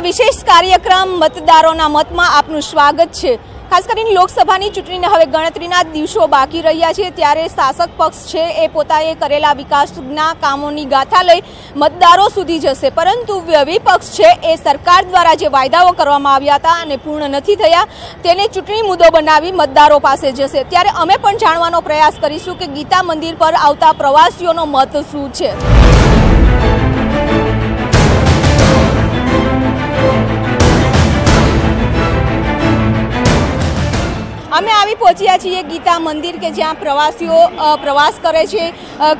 વિશેષ કાર્યક્રમ મતદારોના મતમાં આપનું સ્વાગત છે। ખાસ કરીને લોકસભાની ચૂંટણીને હવે ગણતરીના દિવસો બાકી રહ્યા છે ત્યારે શાસક પક્ષ છે એ પોતાએ કરેલા વિકાસના કામોની ગાથા લઈ મતદારો સુધી જશે, પરંતુ વિપક્ષ છે એ સરકાર દ્વારા જે વાયદાઓ કરવામાં આવ્યા હતા અને પૂર્ણ નથી થયા તેને ચૂંટણી મુદ્દો બનાવી મતદારો પાસે જશે। ત્યારે અમે પણ જાણવાનો પ્રયાસ કરીશું કે ગીતા મંદિર પર આવતા પ્રવાસીઓનો મત શું છે। અમે આવી પહોંચ્યા છીએ ગીતા મંદિર કે જ્યાં પ્રવાસીઓ પ્રવાસ કરે છે।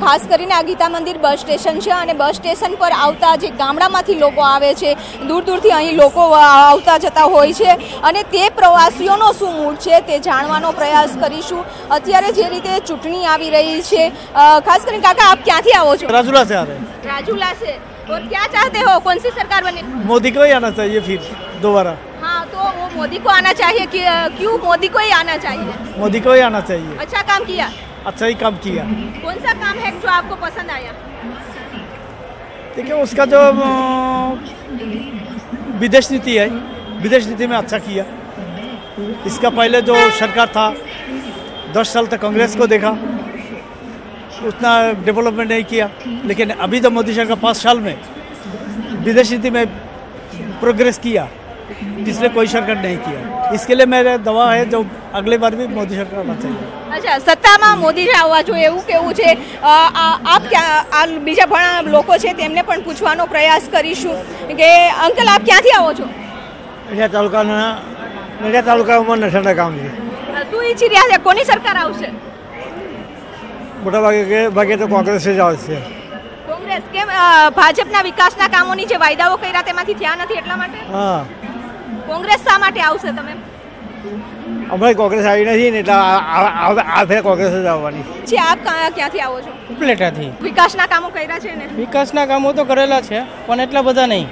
ખાસ કરીને આ ગીતા મંદિર બસ સ્ટેશન છે અને બસ સ્ટેશન પર આવતા જે ગામડામાંથી લોકો આવે છે, દૂર દૂરથી અહીં લોકો આવતા જતા હોય છે અને તે પ્રવાસીઓનો શું મૂડ છે તે જાણવાનો પ્રયાસ કરીશું। અત્યારે જે રીતે ચૂંટણી આવી રહી છે, ખાસ કરીને કાકા આપ ક્યાંથી આવો છો? राजूला से आ रहे हैं। राजूला से। और क्या चाहते हो, कौन सी सरकार बने? मोदी को ही आना चाहिए फिर दोबारा। हाँ, तो वो मोदी को आना चाहिए कि क्यों मोदी को ही आना चाहिए? मोदी को ही आना चाहिए। अच्छा काम किया? अच्छा ही काम किया। कौन सा काम है जो आपको पसंद आया? देखिए उसका जो विदेश नीति है, विदेश नीति में अच्छा किया। इसका पहले जो सरकार था 10 साल तक कांग्रेस को देखा, उतना डेवलपमेंट नहीं किया, लेकिन अभी तो मोदी सरकार 5 साल में विदेश नीति में प्रोग्रेस किया, पिछले कोई सरकार नहीं किया। इसके लिए मेरा दवा है जो अगली बार भी मोदी सरकार आना चाहिए। अच्छा, सत्ताમાં મોદી જ આવવા જોઈએ એવું કેવું છે। આપ આ બીજા ઘણા લોકો છે તેમને પણ પૂછવાનો પ્રયાસ કરીશું કે અંકલ આપ ક્યાંથી આવો છો? નડિયાદ તાલુકામાં નઠાણા ગામ છે। શું ઈચ્છી રહ્યા છે, કોની સરકાર આવશે? મોટા ભાગે તો કોંગ્રેસ જ આવશે। કોંગ્રેસ કેમ? ભાજપના વિકાસના કામોની જે વાયદાઓ કર્યા તેમાંથી થયા નથી એટલા માટે? હા, કોંગ્રેસ શા માટે આવશે? તમે અમારી કોંગ્રેસ આવી નથી ને એટલે આ ફેર કોંગ્રેસ જ આવવાની છે। આપ ક્યાંથી આવો છો? ઉપલેટાથી। વિકાસના કામો કર્યા છે ને? વિકાસના કામો તો કરેલા છે પણ એટલા બધા નહીં,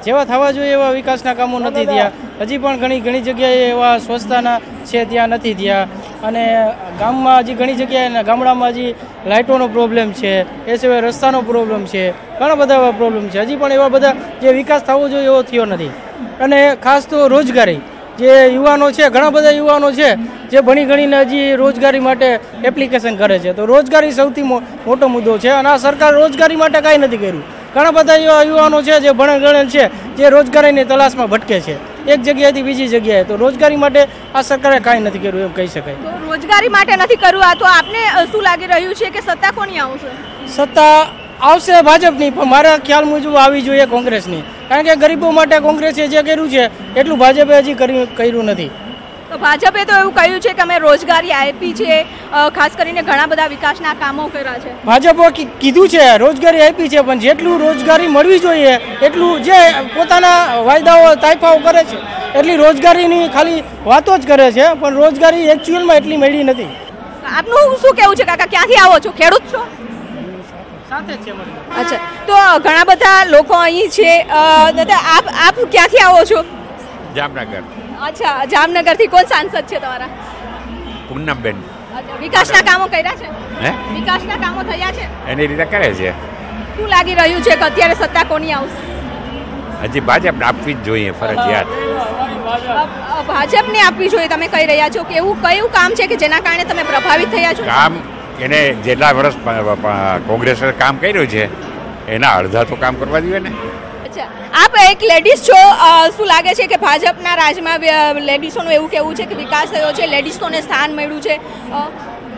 જેવા થવા જોઈએ એવા વિકાસના કામો નથી થયા। હજી પણ ઘણી જગ્યાએ એવા સ્વચ્છતાના છે ત્યાં નથી થયા, અને ગામમાં હજી ઘણી જગ્યાએ ગામડામાં હજી લાઇટોનો પ્રોબ્લેમ છે, એ સિવાય રસ્તાનો પ્રોબ્લેમ છે, ઘણા બધા એવા પ્રોબ્લેમ છે। હજી પણ એવા બધા જે વિકાસ થવો જોઈએ એવો થયો નથી। અને ખાસ તો રોજગારી, જે યુવાનો છે, ઘણા બધા યુવાનો છે જે ભણી ગણીને હજી રોજગારી માટે એપ્લિકેશન કરે છે, તો રોજગારી સૌથી મોટો મુદ્દો છે અને આ સરકાર રોજગારી માટે કાંઈ નથી કર્યું। ઘણા બધા એવા યુવાનો છે જે ભણે ગણેલ છે જે રોજગારીની તલાશમાં ભટકે છે એક જગ્યાએથી બીજી જગ્યાએ, તો રોજગારી માટે આ સરકારે કાંઈ નથી કર્યું એમ કહી શકાય। તો રોજગારી માટે નથી કર્યું, આ તો આપને શું લાગી રહ્યું છે કે સત્તા કોની આવશે? સત્તા આવશે ભાજપની, પણ મારા ખ્યાલ મુજબ આવી જોઈએ કોંગ્રેસની, કારણ કે ગરીબો માટે કોંગ્રેસે જે કર્યું છે એટલું ભાજપે હજી કર્યું નથી। તો ભાજપે તો એવું કહ્યું છે કે અમે રોજગારી આપી છે, ખાસ કરીને ઘણા બધા વિકાસના કામો કર્યા છે। ભાજપે કીધું છે રોજગારી આપી છે, પણ જેટલું રોજગારી મળવી જોઈએ એટલું જે પોતાના વાયદાઓ તાઇફાઓ કરે છે એટલી રોજગારીની ખાલી વાતો જ કરે છે, પણ રોજગારી એકચ્યુઅલમાં એટલી મળી નથી। આપનું શું કહેવું છે કાકા, ક્યાંથી આવો છો? ખેડૂત છો? સાથે છે। અચ્છા, તો ઘણા બધા લોકો અહીં છે। દાદા આપ ક્યાંથી આવો છો? જામનગર। અચ્છા, જામનગરથી। કોણ સાંસદ છે તમારા? પૂનમબેન। અચ્છા, વિકાસના કામો કર્યા છે? હે, વિકાસના કામો થયા છે? એની રીતે કરે છે। શું લાગી રહ્યું છે કે અત્યારે સત્તા કોની આવશે? હજી ભાજપને આપવી જ જોઈએ ફરજિયાત। ભાજપને આપવી જોઈએ તમે કહી રહ્યા છો, કે એવું કયું કામ છે કે જેના કારણે તમે પ્રભાવિત થયા છો? કામ એને જેટલા વર્ષ કોંગ્રેસે કામ કર્યું છે એના અડધા તો કામ કરવા જોઈએ ને। અચ્છા, આપ એક લેડીઝ છો, શું લાગે છે કે ભાજપના રાજમાં લેડીઝોનું એવું કહેવું છે કે વિકાસ થયો છે, લેડીઝોને સ્થાન મળ્યું છે?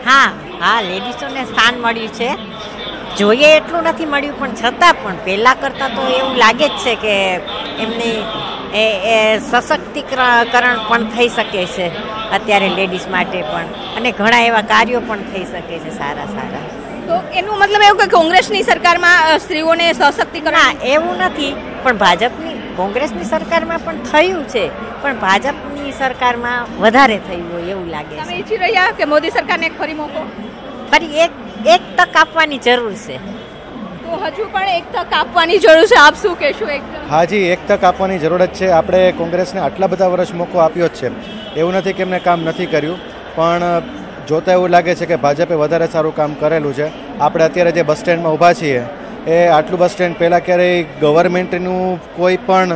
હા, લેડીઝોને સ્થાન મળ્યું છે, જોઈએ એટલું નથી મળ્યું પણ છતાં પણ પહેલાં કરતાં તો એવું લાગે જ છે કે એમની સશક્તિકરણ પણ થઈ શકે છે અત્યારે લેડીઝ માટે પણ, અને ઘણા એવા કાર્યો પણ થઈ શકે છે સારા। તો એનું મતલબ એવું કે કોંગ્રેસની સરકારમાં સ્ત્રીઓને સશક્તિકરણ? એવું નથી, પણ કોંગ્રેસની સરકારમાં પણ થયું છે, પણ ભાજપની સરકારમાં વધારે થયું હોય એવું લાગે છે। તમે ઈચ્છી રહ્યા કે મોદી સરકારને ફરી મોકો? ફરી એક તક આપવાની જરૂર છે। તો હજુ પણ એક તક આપવાની જરૂર છે, આપ શું કહેશો? હાજી, એક તક આપવાની જરૂર જ છે। આપણે કોંગ્રેસને આટલા બધા વર્ષ મોકો આપ્યો જ છે, એવું નથી કે એમને કામ નથી કર્યું, પણ જોતા એવું લાગે છે કે ભાજપે વધારે સારું કામ કરેલું છે। આપણે અત્યારે જે બસ સ્ટેન્ડમાં ઊભા છીએ એ આટલું બસ સ્ટેન્ડ પહેલાં ક્યારેય ગવર્મેન્ટનું કોઈ પણ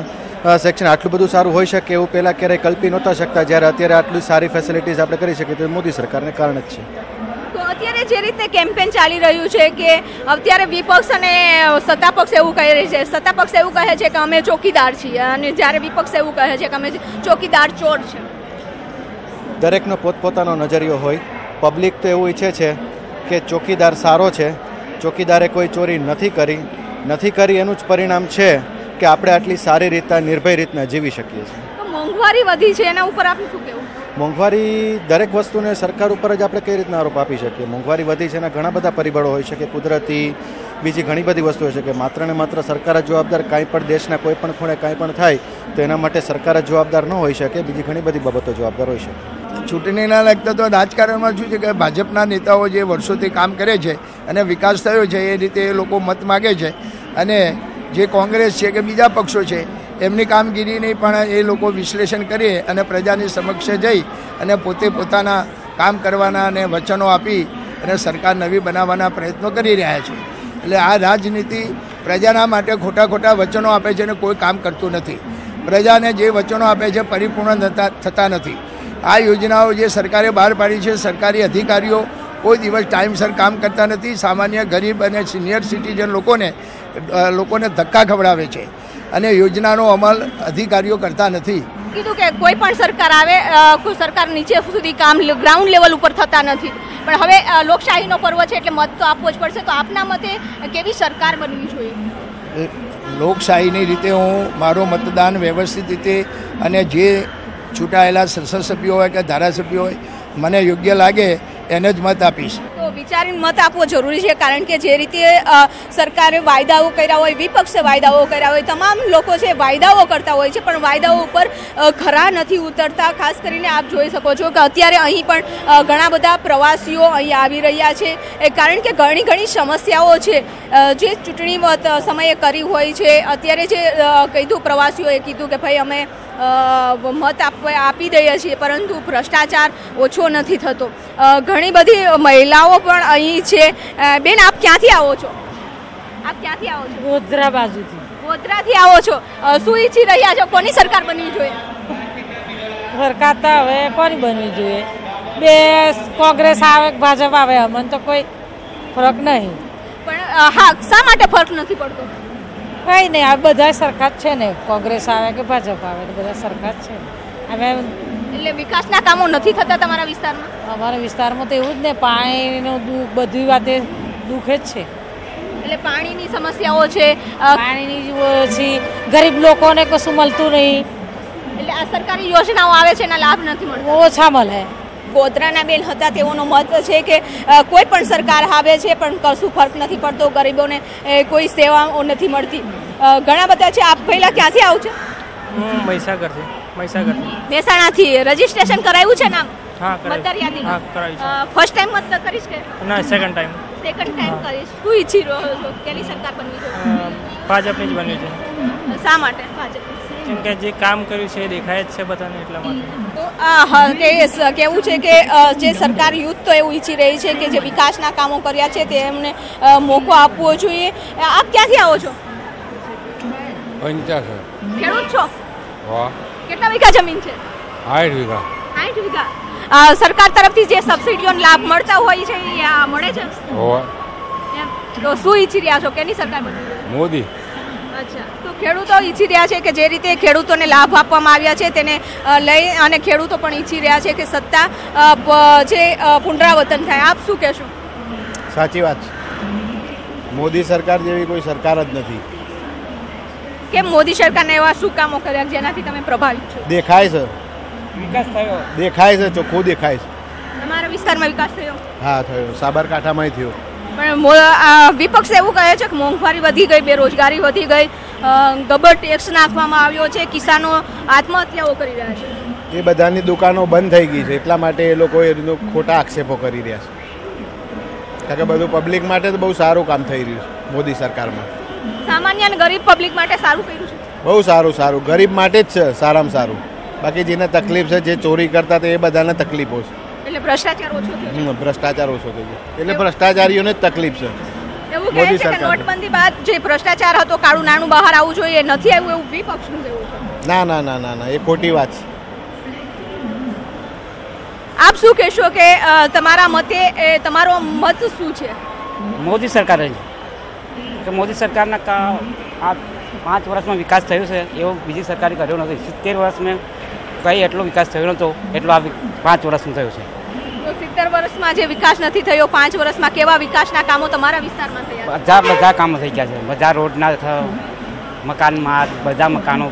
સેક્શન આટલું બધું સારું હોઈ શકે એવું પહેલાં ક્યારેય કલ્પી નહોતા શકતા, જ્યારે અત્યારે આટલી સારી ફેસિલિટીઝ આપણે કરી શકીએ તો મોદી સરકારને કારણે જ છે. તો અત્યારે જે રીતે કેમ્પેન ચાલી રહ્યું છે કે અત્યારે વિપક્ષ અને સત્તાપક્ષ એવું કહી રહી છે, સત્તાપક્ષ એવું કહે છે કે અમે ચોકીદાર છીએ અને જ્યારે વિપક્ષ એવું કહે છે કે અમે ચોકીદાર ચોર છે. દરેકનો પોતપોતાનો નજરિયો હોય. પબ્લિક તો એવું ઈચ્છે છે કે ચોકીદાર સારો છે, ચોકીદારે કોઈ ચોરી નથી કરી એનું જ પરિણામ છે કે આપણે આટલી સારી રીતના નિર્ભય રીતના જીવી શકીએ છીએ. તો મોંઘવારી વધી છે એના ઉપર આપનું શું કહેવું? મોંઘવારી દરેક વસ્તુને સરકાર ઉપર જ આપણે કઈ રીતના આરોપ આપી શકીએ? મોંઘવારી વધી છે એના ઘણા બધા પરિબળો હોઈ શકે, કુદરતી, બીજી ઘણી બધી વસ્તુ હોય છે કે માત્ર ને માત્ર સરકાર જ જવાબદાર. કાંઈ પણ દેશના કોઈ પણ ખૂણે કાંઈ પણ થાય તો એના માટે સરકાર જ જવાબદાર ન હોઈ શકે, બીજી ઘણી બધી બાબતો જવાબદાર હોઈ શકે. ચૂંટણીના લગતા તો રાજકારણમાં શું છે કે ભાજપના નેતાઓ જે વર્ષોથી કામ કરે છે અને વિકાસ થયો છે એ રીતે એ લોકો મત માગે છે, અને જે કોંગ્રેસ છે કે બીજા પક્ષો છે એમની કામગીરીની પણ એ લોકો વિશ્લેષણ કરી અને પ્રજાની સમક્ષ જઈ અને પોતે પોતાના કામ કરવાના અને વચનો આપી અને સરકાર નવી બનાવવાના પ્રયત્નો કરી રહ્યા છે. એટલે આ રાજનીતિ પ્રજાના માટે ખોટા વચનો આપે છે અને કોઈ કામ કરતું નથી. પ્રજાને જે વચનો આપે છે પરિપૂર્ણ થતા નથી. આ યોજનાઓ જે સરકારે બહાર પાડી છે, સરકારી અધિકારીઓ કોઈ દિવસ ટાઈમસર કામ કરતા નથી. સામાન્ય ગરીબ અને સિનિયર સિટીઝન લોકોને ધક્કા ખવડાવે છે અને યોજનાનો અમલ અધિકારીઓ કરતા નથી. કીધું કે કોઈ પણ સરકાર આવે, સરકાર નીચે સુધી કામ ગ્રાઉન્ડ લેવલ ઉપર થતા નથી, પણ હવે લોકશાહીનો પર્વ છે એટલે મત તો આપવો જ પડશે. તો આપના મતે કેવી સરકાર બનવી જોઈએ? લોકશાહીની રીતે હું મારું મતદાન વ્યવસ્થિત રીતે અને જે ચૂંટાયેલા સંસદ સભ્યો હોય કે ધારાસભ્યો હોય મને યોગ્ય લાગે એને જ મત આપીશ. તો વિચારીને મત આપવો જરૂરી છે, કારણ કે જે રીતે સરકારે વાયદાઓ કર્યા હોય, વિપક્ષે વાયદાઓ કર્યા હોય, તમામ લોકો છે વાયદાઓ કરતા હોય છે પણ વાયદાઓ ઉપર ખરા નથી ઉતરતા. ખાસ કરીને આપ જોઈ શકો છો કે અત્યારે અહીં પણ ઘણા બધા પ્રવાસીઓ અહીં આવી રહ્યા છે, કારણ કે ઘણી સમસ્યાઓ છે જે ચૂંટણી સમયે કરી હોય છે. અત્યારે જે કીધું પ્રવાસીઓએ કીધું કે ભાઈ અમે મત આપી દઈએ છીએ પરંતુ ભ્રષ્ટાચાર ઓછો નથી થતો. ઘણી બધી મહિલાઓ પણ અહીં છે. બેન, આપ ક્યાંથી આવો છો? ગોધરા બાજુથી. ગોધરાથી આવો છો. શું ઈચ્છી રહ્યા છો? કોની સરકાર બનવી જોઈએ? સરકાર તો હવે કોની બનવી જોઈએ? બે કોંગ્રેસ આવે કે ભાજપ આવે, અમને તો કોઈ ફરક નહીં. પણ હા, શા માટે ફરક નથી પડતો? કઈ નહીં, આ બધા સરખા જ છે ને. કોંગ્રેસ આવે કે ભાજપ આવે બધા સરખા જ છે. હવે એટલે વિકાસના કામો નથી થતા તમારા વિસ્તારમાં? અમારા વિસ્તારમાં તો એવું જ ને, પાણીનું દુઃખ, બધી વાતે દુઃખ જ છે. એટલે પાણીની સમસ્યાઓ છે, પાણીની ઓછી, ગરીબ લોકોને કશું મળતું નહીં. એટલે આ સરકારી યોજનાઓ આવે છે એના લાભ નથી મળતો, ઓછા મળે. ગોધરાના બેન હતા, તેઓનો મત છે કે કોઈ પણ સરકાર આવે છે પણ કશું ફરક નથી પડતો, ગરીબોને કોઈ સેવાઓ નથી મળતી. ઘણા બધા છે. આપ પહેલા ક્યાંથી આવો છો? હું મહીસાગરથી. મહેસાણાથી. રજીસ્ટ્રેશન કરાવ્યું છે નામ? હા, મતદાર યાદી. હા, કરાવ્યું છે. ફર્સ્ટ ટાઈમ મત કરીશ કે ના, સેકન્ડ ટાઈમ કરીશ. શું ઈચ્છી રહ્યો છો? કેની સરકાર બનવી જોઈએ? ભાજપની જ બન્યું છે. શા માટે ભાજપ? કેમ કે જે કામ કર્યું છે એ દેખાય જ છે બધાને, એટલા માટે. તો કેવું છે કે જે સરકાર યુથ તો એવું ઈચ્છી રહી છે કે જે વિકાસના કામો કર્યા છે તે એમને મોકો આપવો જોઈએ. આપ ક્યાંથી આવો છો? ખેડૂત છો? કેટલા વીઘા જમીન છે? 8 વીઘા. 8 વીઘા. સરકાર તરફથી જે સબસિડીઓનો લાભ મળતા હોય છે એ મળે છે? તો શું ઈચ્છી રહ્યા છો? કેની સરકાર બને? મોદી. અચ્છા. તો ખેડૂતો ઈચ્છી રહ્યા છે કે જે રીતે ખેડૂતોને લાભ આપવામાં આવ્યા છે તેને લઈ અને ખેડૂતો પણ ઈચ્છી રહ્યા છે કે સત્તા જે પુનરાવર્તન થાય. આપ શું કહેશો? સાચી વાત છે. મોદી સરકાર જેવી કોઈ સરકાર જ નથી. કેમ મોદી સરકારને એવા શું કામો કર્યા જેનાથી તમે પ્રભાવિત છો? દેખાય છે, વિકાસ થયો. દેખાય છે, ચોખ્ખું દેખાય છે. તમારા વિસ્તારમાં વિકાસ થયો? હા, થયો. સાબરકાંઠામાં થયો. પણ વિપક્ષ એવું કહે છે કે મોંઘવારી વધી ગઈ, બેરોજગારી વધી ગઈ, ગબર ટેક્સ નાખવામાં આવ્યો છે, કિસાનો આત્મહત્યાઓ કરી રહ્યા છે. એ બધાની દુકાનો બંધ થઈ ગઈ છે એટલા માટે એ લોકો એનું ખોટા આક્ષેપો કરી રહ્યા છે. કારણ કે બધું પબ્લિક માટે તો બહુ સારું કામ થઈ રહ્યું છે મોદી સરકારમાં. સામાન્ય અને ગરીબ પબ્લિક માટે સારું કર્યું છે. બહુ સારું. ગરીબ માટે જ છે સારામાં સારું. બાકી જેને તકલીફ છે, જે ચોરી કરતા હતા એ બધાને તકલીફો છે. એટલે ભ્રષ્ટાચાર ઓછો થયો. ભ્રષ્ટાચાર ઓછો થઈ ગયો એટલે ભ્રષ્ટાચારીઓને જ તકલીફ છે. એવું કહે છે કે નોટબંધી બાદ જે ભ્રષ્ટાચાર હતો, કાળું નાણું બહાર આવવું જોઈએ, નથી આવ્યું એવું વિપક્ષનું કહેવું છે. ના ના ના ના ના, એ ખોટી વાત છે. આપ શું કહેશો કે તમારા મતે તમારો મત શું છે? મોદી સરકાર જ કે મોદી સરકારના આ 5 વર્ષમાં વિકાસ થયો છે એવો બીજી સરકારે કર્યો નથી. 70 વર્ષમાં કંઈ એટલો વિકાસ થયો નહોતો એટલો આ 5 વર્ષમાં થયો છે. તો 70 વર્ષમાં જે વિકાસ નથી થયો 5 વર્ષમાં કેવા વિકાસના કામો તમારા વિસ્તારમાં થયા? બધા કામો થઈ ગયા છે. બધા રોડના મકાનમાં બધા મકાનો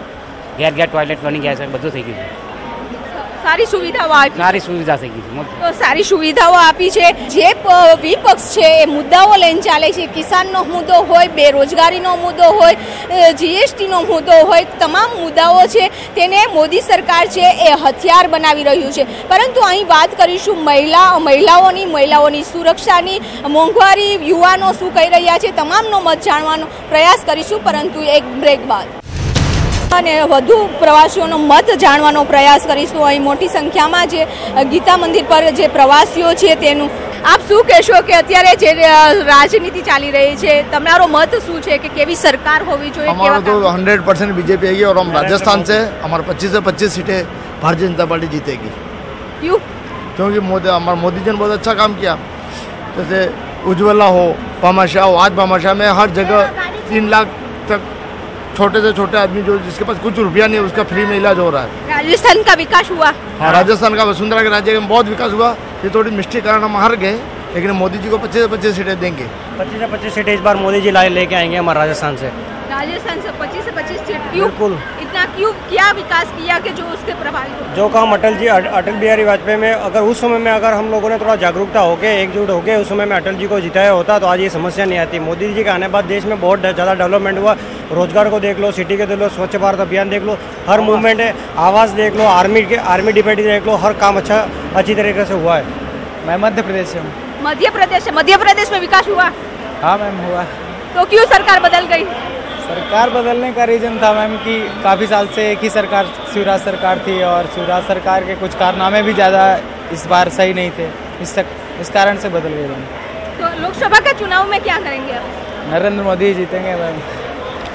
ઘેર ઘેર ટોયલેટ બની ગયા છે. બધું થઈ ગયું છે. સારી સુવિધાઓ આપી, સારી સુવિધા થઈ ગઈ છે. તો સારી સુવિધાઓ આપી છે. જે વિપક્ષ છે એ મુદ્દાઓ લઈને ચાલે છે. કિસાનનો મુદ્દો હોય, બેરોજગારીનો મુદ્દો હોય, જીએસટીનો મુદ્દો હોય, તમામ મુદ્દાઓ છે તેને મોદી સરકાર છે એ હથિયાર બનાવી રહ્યું છે. પરંતુ અહીં વાત કરીશું મહિલાઓની સુરક્ષાની, મોંઘવારી, યુવાનો શું કહી રહ્યા છે, તમામનો મત જાણવાનો પ્રયાસ કરીશું, પરંતુ એક બ્રેક બાદ અને વધુ પ્રવાસીઓનો મત જાણવાનો પ્રયાસ કરીશું. અહીં મોટી સંખ્યામાં જે ગીતા મંદિર પર જે પ્રવાસીઓ છે તેનું આપ શું કહેશો કે અત્યારે જે રાજનીતિ ચાલી રહી છે તમારો મત શું છે કે કેવી सरकार होवी જોઈએ? हमारा तो 100% बीजेपी आएगी और हम राजस्थान से हमारे 25 से 25 सीटें भारतीय जनता पार्टी जीतेगी. क्यों? क्योंकि हमारे मोदी जी ने बहुत अच्छा काम किया. जैसे उज्ज्वला हो, भामाशाह हो. आज भामाशाह में हर जगह 3 लाख तक छोटे से छोटे आदमी जो जिसके पास कुछ रुपया नहीं है उसका फ्री में इलाज हो रहा है. राजस्थान का विकास हुआ? हाँ, राजस्थान का वसुंधरा के राज्य में बहुत विकास हुआ. ये थोड़ी मिस्टेक कारण हम हार गए, लेकिन मोदी जी को 25 से 25 सीटें देंगे. 25 से 25 सीटें इस बार मोदी जी लेके आएंगे हमारे राजस्थान से. राजस्थान से 25 से 25 सीट. क्यों? बिल्कुल. इतना क्यों? क्या विकास किया कि जो उसके प्रभावित हो? जो काम अटल बिहारी वाजपेयी में अगर उस समय में अगर हम लोगों ने थोड़ा जागरूकता होके एकजुट होके उस समय में अटल जी को जिताया होता तो आज ये समस्या नहीं आती. मोदी जी के आने बाद देश में बहुत ज़्यादा डेवलपमेंट हुआ. रोजगार को देख लो, सिटी के देख लो, स्वच्छ भारत अभियान देख लो, हर मूवमेंट है. आवास देख लो, आर्मी डिप्टी देख लो, हर काम अच्छी तरीके से हुआ है. मैं मध्य प्रदेश से हूँ. मध्य प्रदेश में विकास हुआ? हाँ मैम, हुआ. तो क्यों सरकार बदल गई? सरकार बदलने का रीज़न था मैम कि काफ़ी साल से एक ही सरकार शिवराज सरकार थी और शिवराज सरकार के कुछ कारनामे भी ज़्यादा इस बार सही नहीं थे. इस कारण से बदल गई मैम. तो लोकसभा के चुनाव में क्या करेंगे अब? नरेंद्र मोदी जीतेंगे मैम.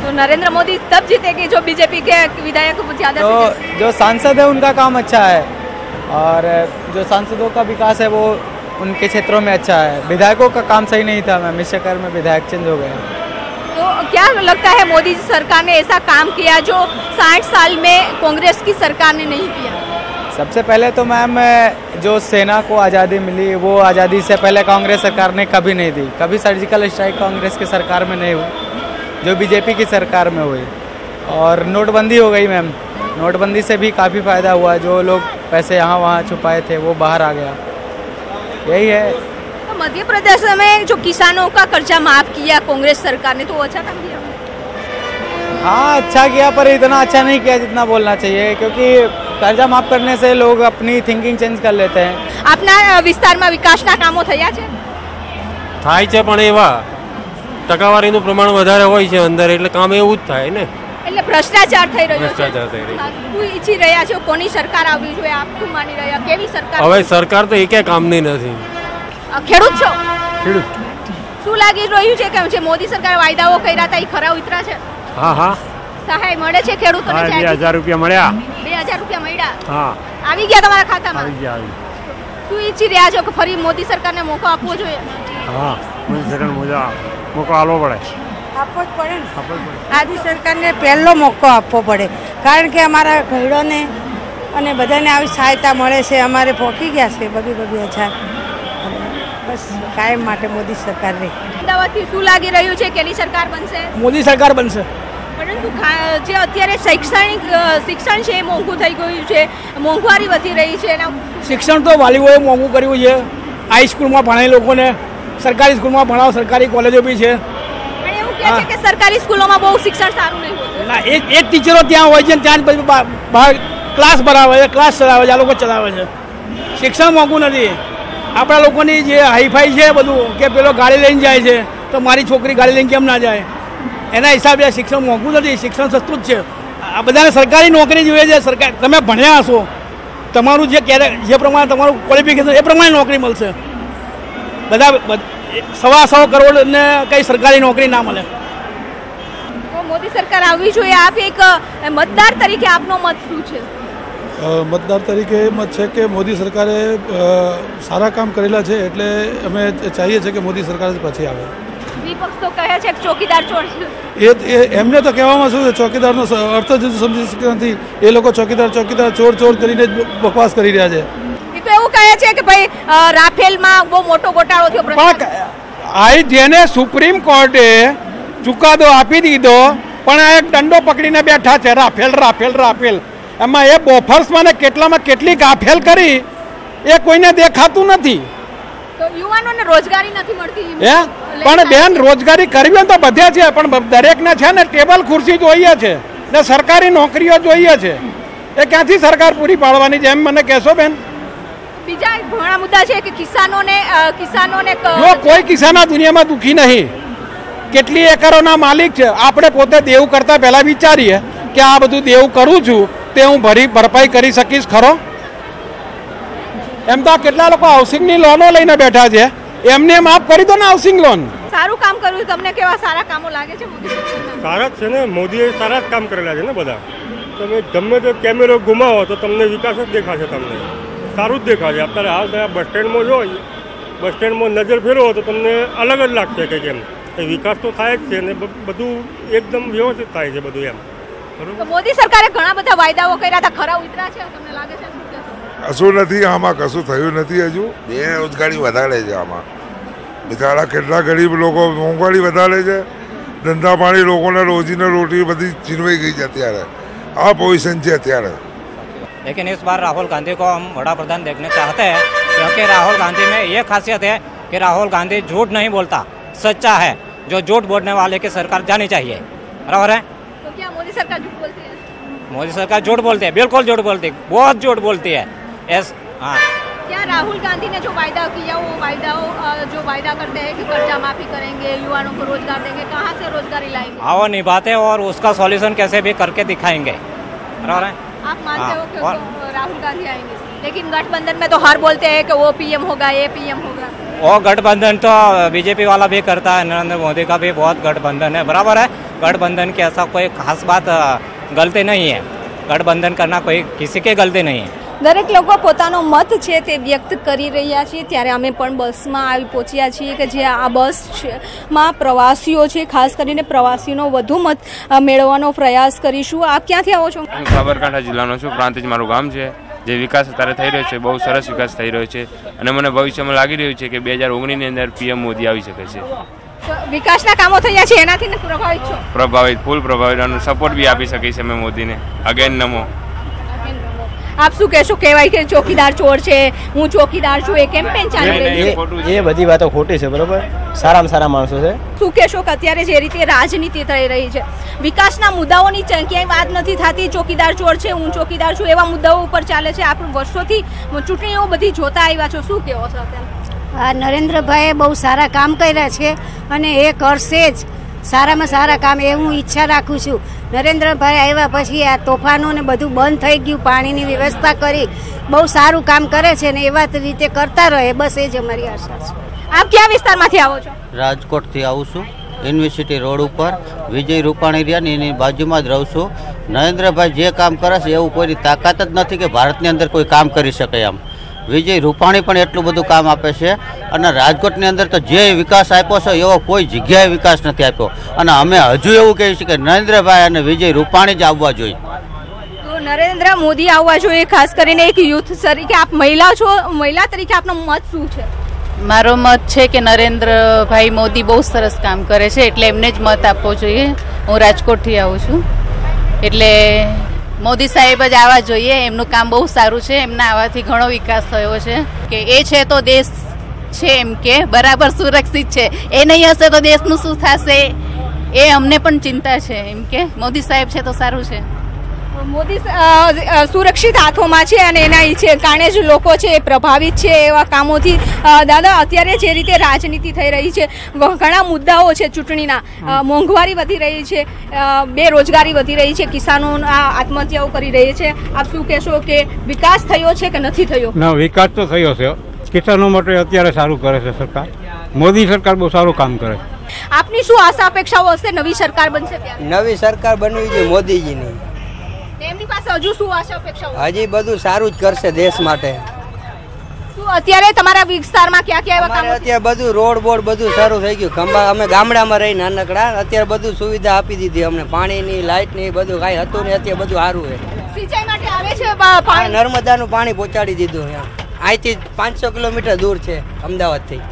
तो नरेंद्र मोदी तब जीतेंगे जो बीजेपी के विधायक ज़्यादा तो जो सांसद है उनका काम अच्छा है और जो सांसदों का विकास है वो उनके क्षेत्रों में अच्छा है. विधायकों का काम सही नहीं था मैम, इस चक्कर में विधायक चेंज हो गए. तो क्या लगता है मोदी सरकार ने ऐसा काम किया जो 60 साल में कांग्रेस की सरकार ने नहीं किया? सबसे पहले तो मैम जो सेना को आज़ादी मिली वो आज़ादी से पहले कांग्रेस सरकार ने कभी नहीं दी. कभी सर्जिकल स्ट्राइक कांग्रेस की सरकार में नहीं हुई जो बीजेपी की सरकार में हुई. और नोटबंदी हो गई मैम. नोटबंदी से भी काफ़ी फ़ायदा हुआ. जो लोग पैसे यहाँ वहाँ छुपाए थे वो बाहर आ गया. यही है. तो मध्य प्रदेश में जो किसानों का कर्जा माफ किया कांग्रेस सरकार ने, तो अच्छा काम किया? हाँ अच्छा किया, पर इतना अच्छा नहीं किया जितना बोलना चाहिए, क्योंकि कर्जा माफ करने से लोग अपनी थिंकिंग चेंज कर लेते हैं. આપના વિસ્તારમાં વિકાસના કામો થયા છે? થાય છે પણ એવા ટકાવારીનું પ્રમાણ વધારે હોય છે અંદર એટલે કામ એવું જ થાય ને. એટલે ભ્રષ્ટાચાર થઈ રહ્યો છે. ભ્રષ્ટાચાર થઈ રહ્યો છે. શું ઈચ્છી રહ્યા છો? કોની સરકાર આવવી જોઈએ? આપ શું માની રહ્યા? કેવી સરકાર? હવે સરકાર તો એકે કામની નથી. ખેડૂત છો? ખેડૂત. શું લાગી રહ્યું છે કે જે મોદી સરકાર વાયદાઓ કર્યા હતા એ ખરા ઉતરા છે? હા હા. સહાય મળે છે ખેડૂતોને? 2000 રૂપિયા મળ્યા. 2000 રૂપિયા મળ્યા? હા. આવી ગયા તમારા ખાતામાં? આવી ગયા. શું ઈચ્છી રહ્યા છો કે ફરી મોદી સરકારને મોકો આપવો જોઈએ? હા, મોદી સરકાર મોકો આપવો પડે. આપવો જ પડે ને. મોદી સરકારને પહેલો મોકો આપવો પડે, કારણ કે અમારા ખેડૂતોને અને બધાને આવી સહાયતા મળે છે. અમારે પહોંચી ગયા છે બબે 1000. બસ કાયમ માટે મોદી સરકાર રહે. અમદાવાદથી શું લાગી રહ્યું છે? કેની સરકાર બનશે? મોદી સરકાર બનશે. પરંતુ જે અત્યારે શિક્ષણ છે એ મોંઘું થઈ ગયું છે, મોંઘવારી વધી રહી છે. શિક્ષણ તો વાલીઓએ મોંઘું કર્યું છે. હાઈ સ્કૂલમાં ભણાય લોકોને, સરકારી સ્કૂલમાં ભણાવો, સરકારી કોલેજો બી છે. પણ એવું કહે છે કે સરકારી સ્કૂલોમાં બહુ શિક્ષણ સારું નહીં હોતું. ના, એક ટીચરો ત્યાં હોય છે ત્યાં જ બહાર ક્લાસ ભરાવે છે, ક્લાસ ચલાવે છે, આ લોકો ચલાવે છે. શિક્ષણ મોંઘું નથી. આપણા લોકોની જે હાઈફાઈ છે બધું કે પેલો ગાડી લઈને જાય છે તો મારી છોકરી ગાડી લઈને કેમ ના જાય, એના હિસાબે શિક્ષણ મોંઘું નથી, શિક્ષણ સસ્તું જ છે. આ બધાને સરકારી નોકરી જોઈએ છે. સરકાર તમે ભણ્યા હશો, તમારું જે પ્રમાણે તમારું ક્વોલિફિકેશન એ પ્રમાણે નોકરી મળશે. બધા 125 કરોડ ને કંઈ સરકારી નોકરી ના મળે. મોદી સરકાર આવવી જોઈએ, આપ એક મતદાર તરીકે આપનો મત શું છે? મતદાર તરીકે એ મત છે કે મોદી સરકારે સારા કામ કરેલા છે, એટલે અમે ચાહીએ છીએ કે મોદી સરકાર પછી આવે. વિપક્ષ તો કહે છે કે ચોકીદાર ચોર છે. એ એમને તો કહેવામાં શું છે, ચોકીદારનો અર્થ જ સમજી શકતા નથી. એ લોકો ચોકીદાર ચોર કરીને જ બકવાસ કરી રહ્યા છે. એ તો એવું કહે છે કે ભાઈ રાફેલમાં બહુ મોટો ગોટાળો થયો. જેને સુપ્રીમ કોર્ટે ચુકાદો આપી દીધો, પણ આ એક દંડો પકડીને બેઠા છે, રાફેલ. એમાં એ બોફર્સમાં ને કેટલામાં કેટલી ગાફેલ કરી એ કોઈને દેખાતું નથી. તો યુવાનોને રોજગારી નથી મળતી. પણ બેન, રોજગારી કરવી તો બધે છે, પણ દરેકને છે ને ટેબલ ખુરશી જોઈએ છે ને સરકારી નોકરીઓ જોઈએ છે. એ ક્યાંથી સરકાર પૂરી પાડવાની છે એમ મને કહેશો બેન? બીજા ઘણા મુદ્દા છે કે કિસાનોને કોઈ કિસાન આ દુનિયામાં દુઃખી નહીં. કેટલી એકરોના માલિક છે. આપણે પોતે દેવું કરતા પહેલા વિચારીએ કે આ બધું દેવું કરું છું તે હું ભરપાઈ કરી શકીશ ખરો? એમ તો કેટલા લોકો હાઉસિંગની લોનો લઈને બેઠા છે, એમને માફ કરી દો ને હાઉસિંગ લોન. સારું કામ કર્યું. તમને કેવા સારા કામો લાગે છે મોદી સરકારના? સારા જ છે ને, મોદીએ સારા જ કામ કરેલા છે ને બધા. તમે ગમે તે કેમેરો ઘુમાવો તો તમને વિકાસ જ દેખાશે, તમને સારું જ દેખાશે. અત્યારે હાલ તમે બસ સ્ટેન્ડમાં જો, બસ સ્ટેન્ડમાં નજર ફેરવો તો તમને અલગ જ લાગશે કે કેમ વિકાસ તો થાય જ છે ને બધું એકદમ વ્યવસ્થિત થાય છે બધું એમ. મોદી સરકારે ઘણા બધા વાયદાઓ કર્યા હતા, ખરા ઉતર્યા છે તમને લાગે છે? કશું નથી આમાં, કશું થયું નથી હજુ. બેરોજગારી વધારે છે આમાં. બિચારા કેટલા ગરીબ લોકો મોંઘવારી વધારે છે, ધંધા પાણી લોકોને રોજીને રોટી બધી છીનવાઈ ગઈ છે અત્યારે. આ પોઝિશન છે અત્યારે. लेकिन इस बार राहुल गांधी को हम बड़ा प्रधान देखना चाहते हैं, क्योंकि राहुल गांधी में ये खासियत है कि राहुल गांधी झूठ नहीं बोलता, सच्चा है. जो झूठ बोलने वाले की सरकार जानी चाहिए. बराबर है? तो क्या मोदी सरकार झूठ बोलती है? मोदी सरकार झूठ बोलती है, बिल्कुल झूठ बोलती है, बहुत झूठ बोलती है. हाँ. क्या राहुल गांधी ने जो वायदा किया वो जो वायदा करते हैं कि कर्जा माफी करेंगे, युवाओं को रोजगार देंगे, कहाँ से रोजगारी लाएंगे? हाँ, वो निभाते और उसका सॉल्यूशन कैसे भी करके दिखाएंगे. बराबर है? आप मानते हो कि राहुल गांधी आएंगे, लेकिन गठबंधन में तो हर बोलते हैं कि वो पीएम होगा, ये पीएम होगा. वो गठबंधन तो बीजेपी वाला भी करता है, नरेंद्र मोदी का भी बहुत गठबंधन है. बराबर है? गठबंधन की ऐसा कोई खास बात गलती नहीं है. गठबंधन करना कोई किसी की गलती नहीं है. દરેક લોકો પોતાનો મત છે તે વ્યક્ત કરી રહ્યા છે. ત્યારે અમે પણ બસમાં આવી પહોંચ્યા છીએ કે જે આ બસ છે માં પ્રવાસીઓ છે, ખાસ કરીને પ્રવાસીઓનો વધુ મત મેળવવાનો પ્રયાસ કરીશું. આપ ક્યાંથી આવો છો? હું સાબરકાંઠા જિલ્લાનો છું, પ્રાંતિજ મારું ગામ છે. જે વિકાસ અત્યારે થઈ રહ્યો છે બહુ સરસ વિકાસ થઈ રહ્યો છે અને મને ભવિષ્યમાં લાગી રહ્યું છે કે 2019ની અંદર પીએમ મોદી આવી શકે છે. વિકાસના કામો થયા છે એનાથી પ્રભાવિત છો? પ્રભાવિત, ફૂલ પ્રભાવિત અને સપોર્ટ બી આપી શકીશ અમે મોદીને. અગેન નમો. આપ શું કહેશો? કહેવાય કે ચોકીદાર ચોર છે, હું ચોકીદાર છું, એ કેમ્પેન ચાલી રહી છે. એ બધી વાતો ખોટી છે. બરોબર, સારામાં સારા માણસો છે. શું કહેશો કે અત્યારે જે રીતે રાજનીતિ થઈ રહી છે, વિકાસના મુદ્દાઓની ક્યાંય વાત નથી થતી, ચોકીદાર ચોર છે, હું ચોકીદાર છું, એવા મુદ્દાઓ ઉપર ચાલે છે. આપણે વર્ષોથી ચૂંટણીઓ બધી જોતા આવ્યા છો, શું કહેવો છો અત્યારે? નરેન્દ્રભાઈએ બહુ સારા કામ કર્યા છે અને એ કરશે જ સારામાં સારા કામ, એ હું ઈચ્છા રાખું છું. નરેન્દ્રભાઈ આવ્યા પછી આ તોફાનો ને બધું બંધ થઈ ગયું, પાણીની વ્યવસ્થા કરી, બહુ સારું કામ કરે છે ને એવા રીતે કરતા રહે, બસ એ જ અમારી આશા છે. આપ કયા વિસ્તારમાંથી આવો છો? રાજકોટથી આવું છું, યુનિવર્સિટી રોડ ઉપર. વિજય રૂપાણી રહ્યા ને એની બાજુમાં જ રહું છું. નરેન્દ્રભાઈ જે કામ કરે છે એવું કોઈની તાકાત જ નથી કે ભારતની અંદર કોઈ કામ કરી શકે એમ. વિજય રૂપાણી પણ એટલું બધું કામ આપે છે અને રાજકોટની અંદર તો જે વિકાસ આપ્યો છે એવો કોઈ જગ્યાએ વિકાસ નથી આપ્યો. અને અમે હજુ એવું કહીએ છીએ કે નરેન્દ્રભાઈ અને વિજય રૂપાણી જ આવવા જોઈએ. તો નરેન્દ્ર મોદી આવવા જોઈએ, ખાસ કરીને એક યુથ તરીકે. આપ મહિલા છો, મહિલા તરીકે આપનો મત શું છે? મારો મત છે કે નરેન્દ્રભાઈ મોદી બહુ સરસ કામ કરે છે, એટલે એમને જ મત આપવો જોઈએ. હું રાજકોટથી આવું છું, એટલે મોદી સાહેબ જ આવવા જોઈએ. એમનું કામ બહુ સારું છે, એમના આવવાથી ઘણો વિકાસ થયો છે. કે એ છે તો દેશ છે એમ કે બરાબર સુરક્ષિત છે, એ નહીં હશે તો દેશનું શું થશે એ અમને પણ ચિંતા છે. એમ કે મોદી સાહેબ છે તો સારું છે. મોદી સુરક્ષિત હાથોમાં છે અને એના કારણે જ લોકો છે એ પ્રભાવિત છે એવા કામોથી. દાદા, અત્યારે જે રીતે રાજનીતિ થઈ રહી છે, ઘણા મુદ્દાઓ છે ચૂંટણીના, મોંઘવારી વધી રહી છે, બેરોજગારી વધી રહી છે, કિસાનો આત્મહત્યાઓ કરી રહી છે. આપ શું કહેશો કે વિકાસ થયો છે કે નથી થયો? ના, વિકાસ તો થયો છે. કિસાનો માટે અત્યારે સારું કરે છે સરકાર. મોદી સરકાર બહુ સારું કામ કરે છે. આપની શું આશા અપેક્ષાઓ હશે નવી સરકાર બનશે ત્યારે? નવી સરકાર બનવી જોઈએ મોદીજીની. એમની પાસે હજુ શું આશા અપેક્ષાઓ? હજી બધું સારું જ કરશે દેશ માટે. શું અત્યારે તમારા વિસ્તારમાં ક્યાં ક્યાં એવા કામો? અત્યારે બધું રોડ બોર્ડ બધું સારું થઈ ગયું. ખંભા અમે ગામડામાં રહી નાનકડા, અત્યારે બધું સુવિધા આપી દીધી અમને, પાણીની લાઇટની બધું કાંઈ હતું ને અત્યારે બધું સારું છે. સિંચાઈ માટે આવે છે નર્મદાનું પાણી પહોંચાડી દીધું. અહીંથી 500 કિલોમીટર દૂર છે અમદાવાદથી,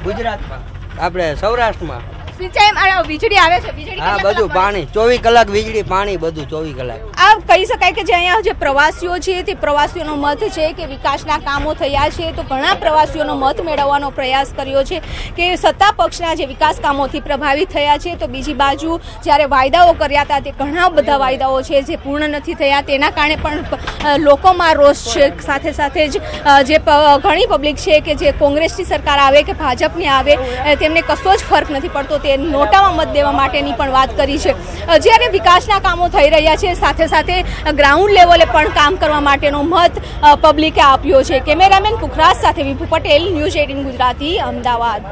ગુજરાતમાં, આપણે સૌરાષ્ટ્રમાં. સિંચાઈ વીજળી આવે છે? વીજળી હા, બધું પાણી 24 કલાક વીજળી, પાણી બધું 24 કલાક. આ કહી શકાય કે જે અહીંયા જે પ્રવાસીઓ છે તે પ્રવાસીઓનો મત છે કે વિકાસના કામો થયા છે, તો ઘણા પ્રવાસીઓનો મત મેળવવાનો પ્રયાસ કર્યો છે કે સત્તા પક્ષના જે વિકાસ કામોથી પ્રભાવિત થયા છે, તો બીજી બાજુ જ્યારે વાયદાઓ કર્યા હતા તે ઘણા બધા વાયદાઓ છે જે પૂર્ણ નથી થયા, તેના કારણે પણ લોકોમાં રોષ છે. સાથે સાથે જ જે ઘણી પબ્લિક છે કે જે કોંગ્રેસની સરકાર આવે કે ભાજપની આવે તેમને કશો જ ફરક નથી પડતો, તે નોટામાં મત દેવા માટેની પણ વાત કરી છે. જ્યારે વિકાસના કામો થઈ રહ્યા છે સાથે સાથે ગ્રાઉન્ડ લેવલે પણ કામ કરવા માટેનો મત પબ્લિકે આપ્યો છે. કેમેરામેન પુખરાજ સાથે વિભુ પટેલ, ન્યૂઝ 18 ગુજરાતી, અમદાવાદ.